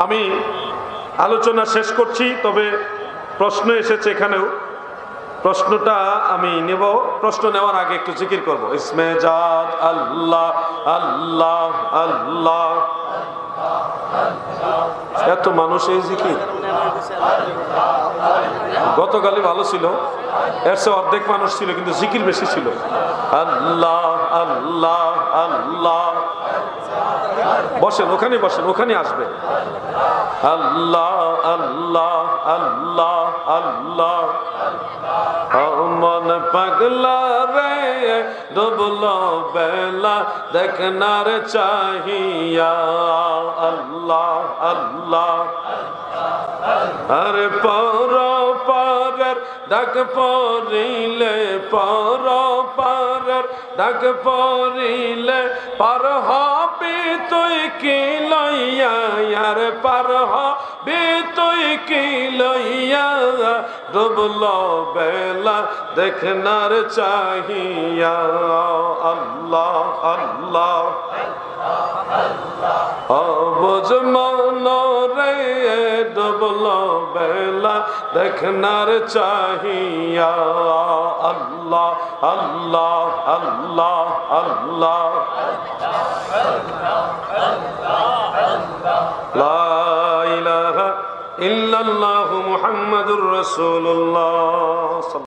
আমি আলোচনা শেষ করছি, তবে প্রশ্ন এসেছে এখানেও, প্রশ্নটা আমি নেব। প্রশ্ন নেওয়ার আগে একটু জিকির করব। ইসমে জাত আল্লাহ আল্লাহ আল্লাহ। এত মানুষ এই জিকির, গতকালই ভালো ছিল, এর চেয়ে অর্ধেক মানুষ ছিল, কিন্তু জিকির বেশি ছিল। আল্লাহ আল্লাহ আল্লাহ। বসেন, ওখানে বসেন, ওখানে আসবে। আল্লাহ আল্লাহ আল্লাহ আল্লাহ। মন পাগলা রে ডুবলো বেলা দেখনার চাহিয়া। আল্লাহ আল্লাহ। আরে পর পারের ডাক পড়িলে, পর পারের ডাক পড়িলে পার হবি তুই কি লইয়া। আরে পার হবি তুই কি লইয়া। ডুবলো বেলা দেখনার চাহিয়া। আল্লাহ আল্লাহ। অবুঝ মন রে ডুবলো বেলা দেখনার চাহিয়া। আল্লাহ আল্লাহ আল্লাহ আল্লাহ। লা ইলাহা ইল্লাল্লাহু মুহাম্মাদুর রাসূলুল্লাহ।